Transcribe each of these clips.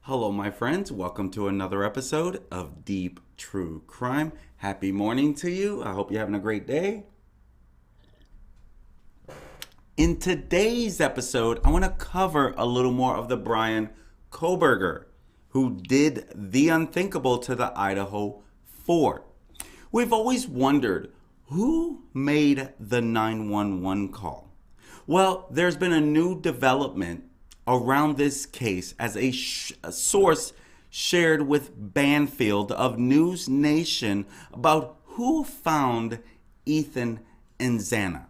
Hello, my friends. Welcome to another episode of Deep True Crime. Happy morning to you. I hope you're having a great day. In today's episode, I want to cover a little more of the Bryan Kohberger, who did the unthinkable to the Idaho 4. We've always wondered who made the 911 call. Well, there's been a new development around this case as a source shared with Banfield of NewsNation about who found Ethan and Xana.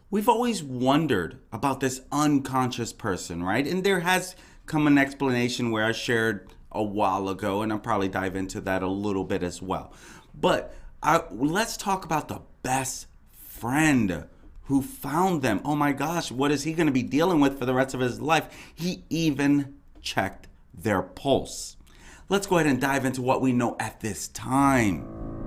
We've always wondered about this unconscious person, right? And there has come an explanation where I shared a while ago, and I'll probably dive into that a little bit as well. But let's talk about the best friend who found them. Oh my gosh, what is he going to be dealing with for the rest of his life? He even checked their pulse. Let's go ahead and dive into what we know at this time.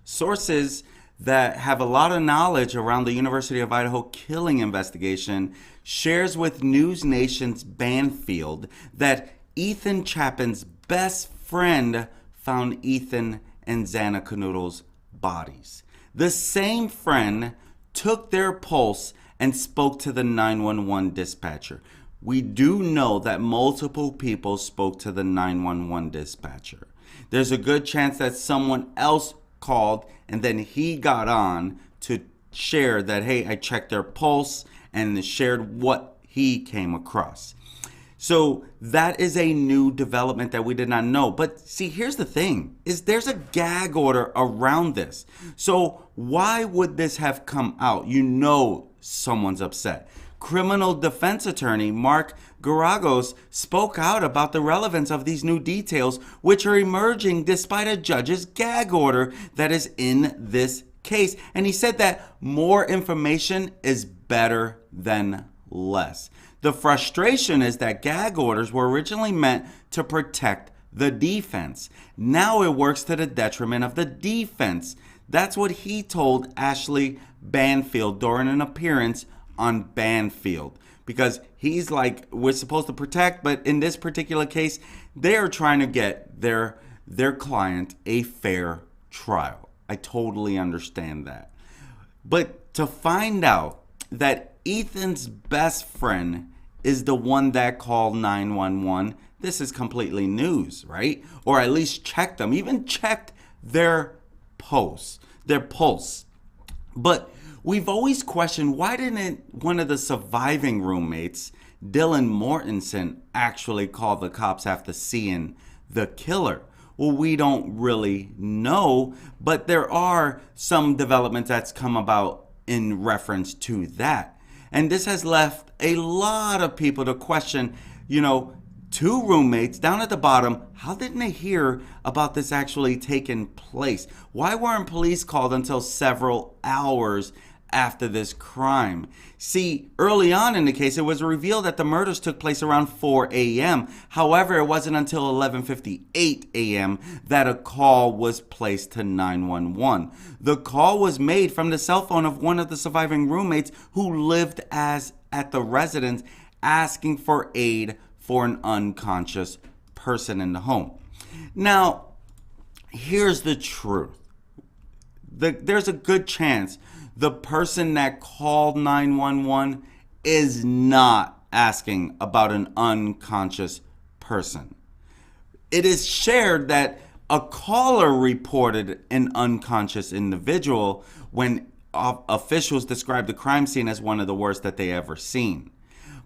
Sources that have a lot of knowledge around the University of Idaho killing investigation shares with NewsNation's Banfield that Ethan Chapin's best friend found Ethan and Xana Kernodle's bodies. The same friend took their pulse and spoke to the 911 dispatcher. We do know that multiple people spoke to the 911 dispatcher. There's a good chance that someone else called and then he got on to share that, hey, I checked their pulse, and shared what he came across. So that is a new development that we did not know. But see, here's the thing, is there's a gag order around this. So why would this have come out? You know someone's upset. Criminal defense attorney Mark Geragos spoke out about the relevance of these new details, which are emerging despite a judge's gag order that is in this case. And he said that more information is better than less. The frustration is that gag orders were originally meant to protect the defense. Now it works to the detriment of the defense. That's what he told Ashleigh Banfield during an appearance on Banfield, because he's like, we're supposed to protect, but in this particular case, they're trying to get their client a fair trial. I totally understand that. But to find out that Ethan's best friend is the one that called 911, this is completely news, right? Or at least checked them, even checked their pulse. But we've always questioned, why didn't one of the surviving roommates, Dylan Mortensen, actually call the cops after seeing the killer? Well, we don't really know, but there are some developments that's come about in reference to that. And this has left a lot of people to question, two roommates down at the bottom, how didn't they hear about this actually taking place? Why weren't police called until several hours after this crime? See, early on in the case, it was revealed that the murders took place around 4 a.m. However, it wasn't until 11:58 a.m. that a call was placed to 911. The call was made from the cell phone of one of the surviving roommates who lived at the residence, asking for aid for an unconscious person in the home. Now, here's the truth. There's a good chance the person that called 911 is not asking about an unconscious person. It is shared that a caller reported an unconscious individual when officials described the crime scene as one of the worst that they ever seen.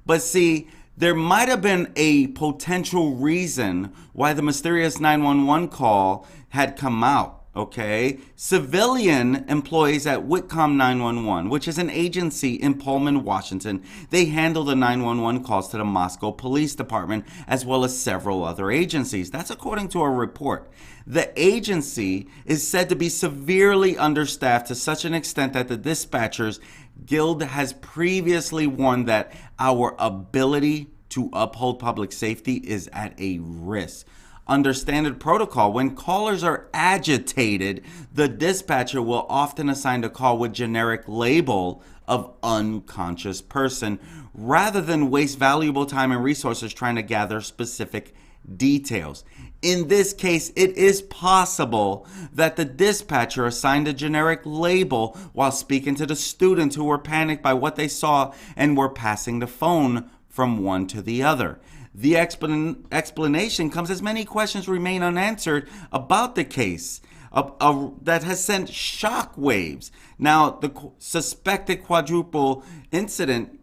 But see, there might have been a potential reason why the mysterious 911 call had come out. okay, civilian employees at Whitcomb 911, which is an agency in Pullman, Washington, they handle the 911 calls to the Moscow Police Department, as well as several other agencies. That's according to a report. The agency is said to be severely understaffed to such an extent that the Dispatchers Guild has previously warned that our ability to uphold public safety is at a risk. Under standard protocol, when callers are agitated, the dispatcher will often assign a call with generic label of unconscious person rather than waste valuable time and resources trying to gather specific details. In this case, it is possible that the dispatcher assigned a generic label while speaking to the students who were panicked by what they saw and were passing the phone from one to the other. The explanation comes as many questions remain unanswered about the case that has sent shock waves. Now, the suspected quadruple incident,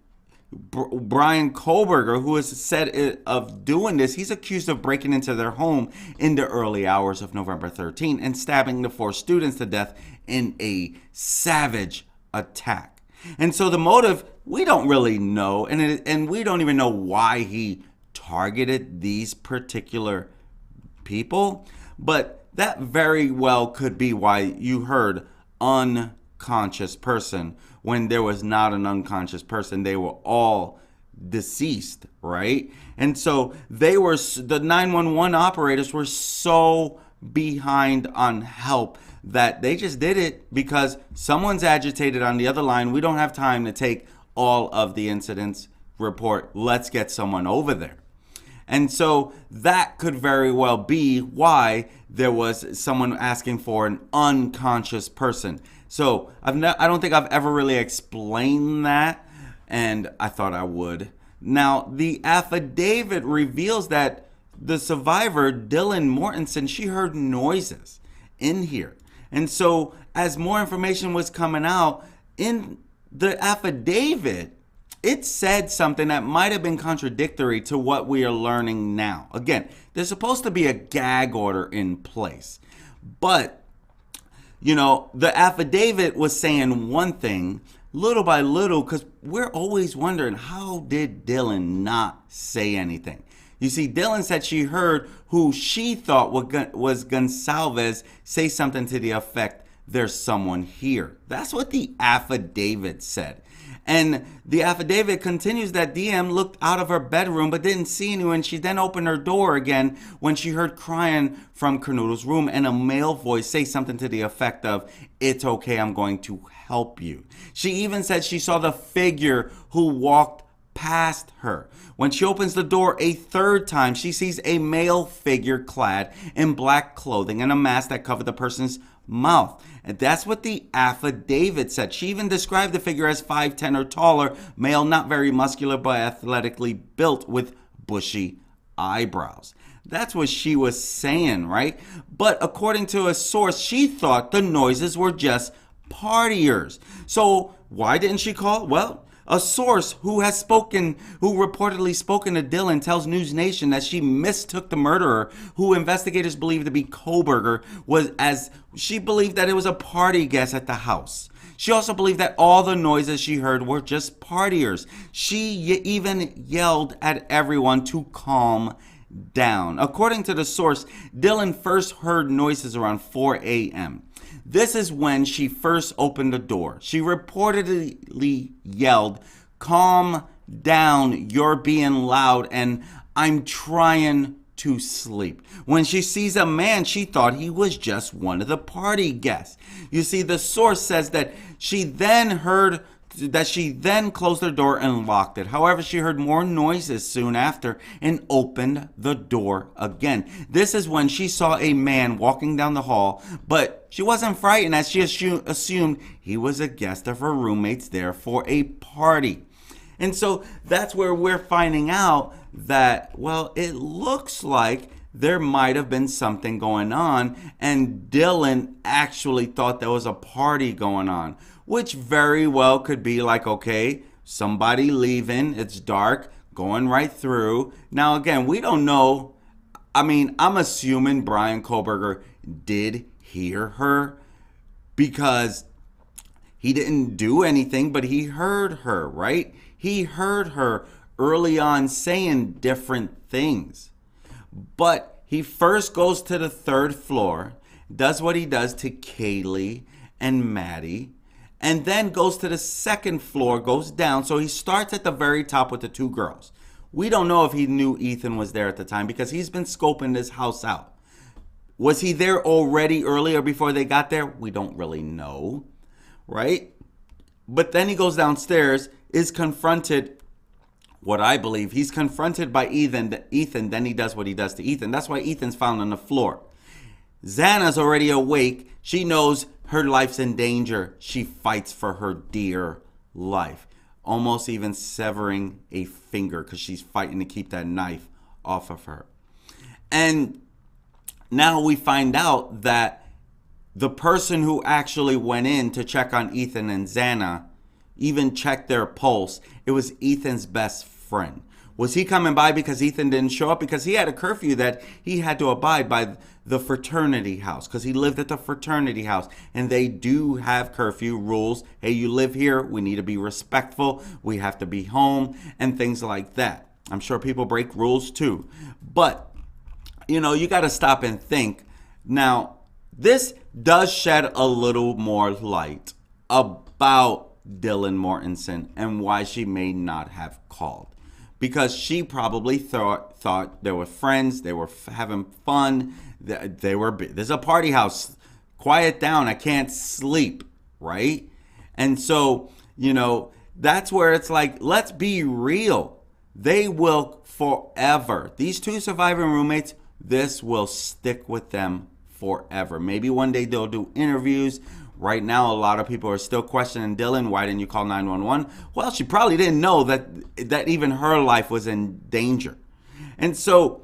Brian Kohlberger, who is said of doing this, he's accused of breaking into their home in the early hours of November 13 and stabbing the 4 students to death in a savage attack. And so the motive, we don't really know, and we don't even know why he targeted these particular people, but that very well could be why you heard unconscious person when there was not an unconscious person. They were all deceased, right? And so the 911 operators were so behind on help that they just did it because someone's agitated on the other line. We don't have time to take all of the incidents report. Let's get someone over there. And so that could very well be why there was someone asking for an unconscious person. So I don't think I've ever really explained that, and I thought I would. Now, the affidavit reveals that the survivor, Dylan Mortensen, she heard noises in here. And so as more information was coming out in the affidavit, it said something that might have been contradictory to what we are learning now. Again, there's supposed to be a gag order in place. But, the affidavit was saying one thing little by little because we're always wondering, how did Dylan not say anything? You see, Dylan said she heard who she thought was Gonsalves say something to the effect, "There's someone here." That's what the affidavit said. And the affidavit continues that DM looked out of her bedroom but didn't see anyone. She then opened her door again when she heard crying from Kernodle's room and a male voice say something to the effect of, "It's okay, I'm going to help you." She even said she saw the figure who walked past her. When she opens the door a third time, she sees a male figure clad in black clothing and a mask that covered the person's mouth. And that's what the affidavit said. She even described the figure as 5'10" or taller, male, not very muscular, but athletically built with bushy eyebrows. That's what she was saying, right? But according to a source, she thought the noises were just partiers. So why didn't she call? Well, a source who reportedly spoken to Dylan tells NewsNation that she mistook the murderer, who investigators believe to be Kohlberger, as she believed that it was a party guest at the house. She also believed that all the noises she heard were just partiers. She even yelled at everyone to calm down. According to the source, Dylan first heard noises around 4 a.m. This is when she first opened the door. She reportedly yelled, "Calm down, you're being loud, and I'm trying to sleep." When she sees a man, she thought he was just one of the party guests. You see, the source says that she then closed her door and locked it. However, she heard more noises soon after and opened the door again. This is when she saw a man walking down the hall, but she wasn't frightened as she assumed he was a guest of her roommates there for a party. And so that's where we're finding out that, well, it looks like there might have been something going on, and Dylan actually thought there was a party going on, which very well could be like, okay, somebody leaving, it's dark, going right through. Now, again, we don't know. I mean, I'm assuming Brian Kohlberger did hear her because he didn't do anything, but he heard her, right? He heard her early on saying different things. But he first goes to the third floor, does what he does to Kaylee and Maddie, and then goes to the second floor, goes down. So he starts at the very top with the two girls. We don't know if he knew Ethan was there at the time because he's been scoping this house out. Was he there already earlier before they got there? We don't really know, right? But then he goes downstairs, is confronted, what I believe, he's confronted by Ethan, then he does what he does to Ethan. That's why Ethan's found on the floor. Xana's already awake. She knows her life's in danger. She fights for her dear life, almost even severing a finger because she's fighting to keep that knife off of her. And now we find out that the person who actually went in to check on Ethan and Xana, even checked their pulse, it was Ethan's best friend. Was he coming by because Ethan didn't show up? Because he had a curfew that he had to abide by, the fraternity house, because he lived at the fraternity house. And they do have curfew rules. Hey, you live here, we need to be respectful. We have to be home and things like that. I'm sure people break rules too. But, you know, you got to stop and think. Now, this does shed a little more light about Dylan Mortensen and why she may not have called. Because she probably thought they were friends, they were having fun, there's a party house, quiet down, I can't sleep, right? And so, you know, that's where it's like, let's be real. They will forever. These two surviving roommates, this will stick with them forever. Maybe one day they'll do interviews. Right now, a lot of people are still questioning Dylan. Why didn't you call 911? Well, she probably didn't know that even her life was in danger. And so,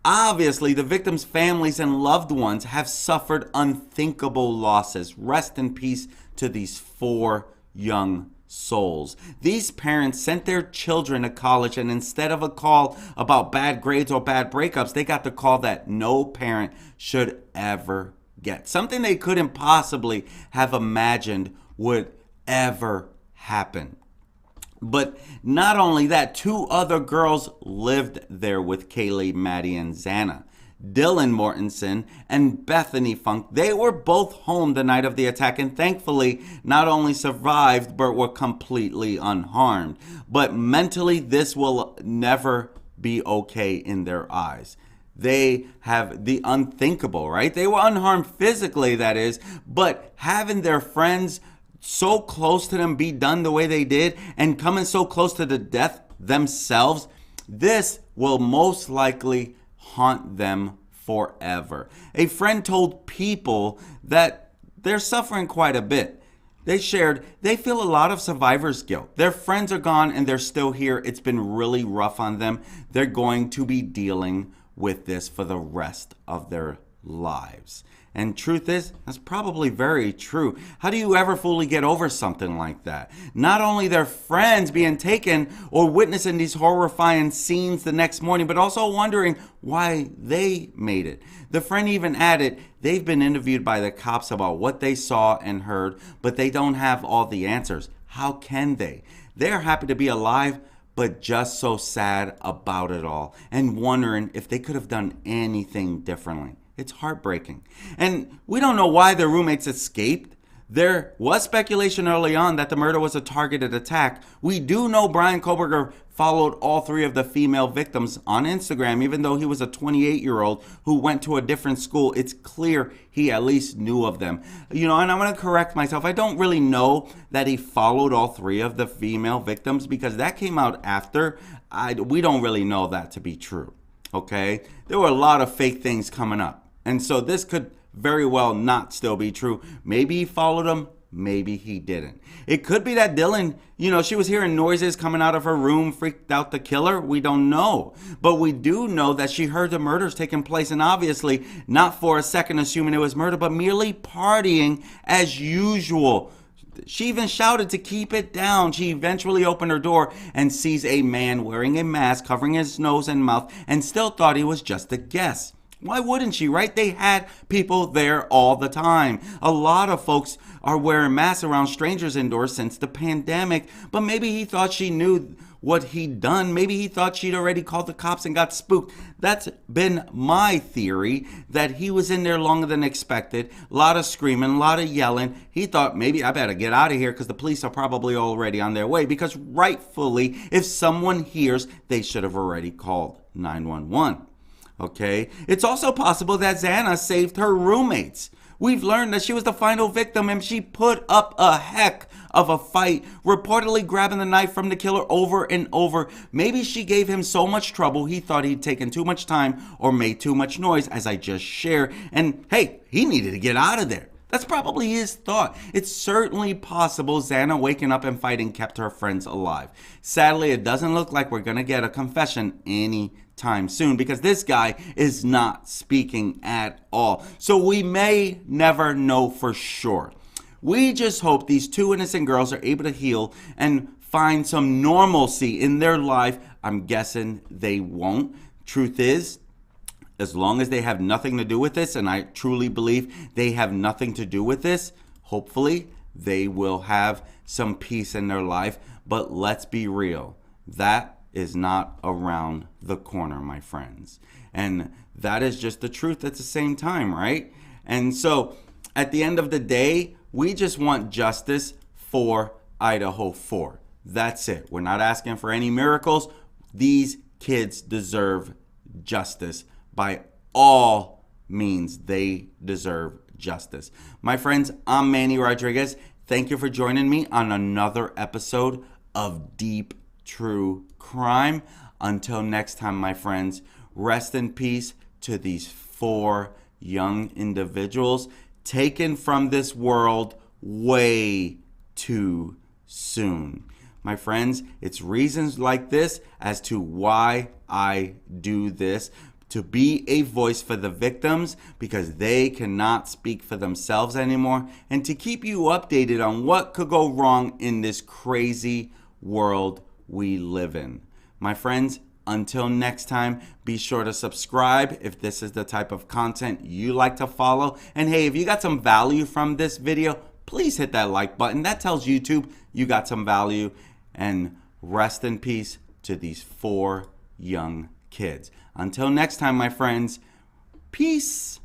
obviously, the victims' families and loved ones have suffered unthinkable losses. Rest in peace to these 4 young souls. These parents sent their children to college, and instead of a call about bad grades or bad breakups, they got the call that no parent should ever get. Something they couldn't possibly have imagined would ever happen. But not only that, 2 other girls lived there with Kaylee, Maddie, and Xana. Dylan Mortensen and Bethany Funk, they were both home the night of the attack and thankfully not only survived but were completely unharmed. But mentally, this will never be okay in their eyes. They have the unthinkable, right? They were unharmed physically, that is, but having their friends so close to them be done the way they did and coming so close to the death themselves, this will most likely haunt them forever. A friend told People that they're suffering quite a bit. They shared they feel a lot of survivor's guilt. Their friends are gone and they're still here. It's been really rough on them. They're going to be dealing with this for the rest of their lives. And truth is, that's probably very true. How do you ever fully get over something like that? Not only their friends being taken or witnessing these horrifying scenes the next morning, but also wondering why they made it. The friend even added, they've been interviewed by the cops about what they saw and heard, but they don't have all the answers. How can they? They're happy to be alive, but just so sad about it all and wondering if they could have done anything differently. It's heartbreaking. And we don't know why their roommates escaped. There was speculation early on that the murder was a targeted attack. We do know Bryan Kohberger followed all 3 of the female victims on Instagram, even though he was a 28-year-old who went to a different school. It's clear he at least knew of them. You know, and I'm going to correct myself. I don't really know that he followed all 3 of the female victims because that came out after. We don't really know that to be true, okay? There were a lot of fake things coming up. And so this could very well not still be true. Maybe he followed them. Maybe he didn't. It could be that Dylan, you know, she was hearing noises coming out of her room, freaked out the killer. We don't know. But we do know that she heard the murders taking place and obviously not for a second assuming it was murder, but merely partying as usual. She even shouted to keep it down. She eventually opened her door and sees a man wearing a mask covering his nose and mouth and still thought he was just a guest. Why wouldn't she, right? They had people there all the time. A lot of folks are wearing masks around strangers indoors since the pandemic, but maybe he thought she knew what he'd done. Maybe he thought she'd already called the cops and got spooked. That's been my theory, that he was in there longer than expected. A lot of screaming, a lot of yelling. He thought, maybe I better get out of here because the police are probably already on their way, because rightfully, if someone hears, they should have already called 911. Okay? It's also possible that Xana saved her roommates. We've learned that she was the final victim and she put up a heck of a fight, reportedly grabbing the knife from the killer over and over. Maybe she gave him so much trouble he thought he'd taken too much time or made too much noise, as I just shared. And hey, he needed to get out of there. That's probably his thought. It's certainly possible Xana waking up and fighting kept her friends alive. Sadly, it doesn't look like we're going to get a confession anytime soon, because this guy is not speaking at all. So we may never know for sure. We just hope these two innocent girls are able to heal and find some normalcy in their life. I'm guessing they won't. Truth is, as long as they have nothing to do with this, and I truly believe they have nothing to do with this, hopefully they will have some peace in their life. But let's be real, that is not around the corner, my friends. And that is just the truth at the same time, right? And so at the end of the day, we just want justice for Idaho 4. That's it. We're not asking for any miracles. These kids deserve justice. By all means, they deserve justice. My friends, I'm Manny Rodriguez. Thank you for joining me on another episode of Deep True Crime. Until next time, my friends, rest in peace to these 4 young individuals taken from this world way too soon. My friends, it's reasons like this as to why I do this, to be a voice for the victims, because they cannot speak for themselves anymore, and to keep you updated on what could go wrong in this crazy world we live in. My friends, until next time, be sure to subscribe if this is the type of content you like to follow. And hey, if you got some value from this video, please hit that like button. That tells YouTube you got some value. And rest in peace to these 4 young kids. Until next time, my friends, peace.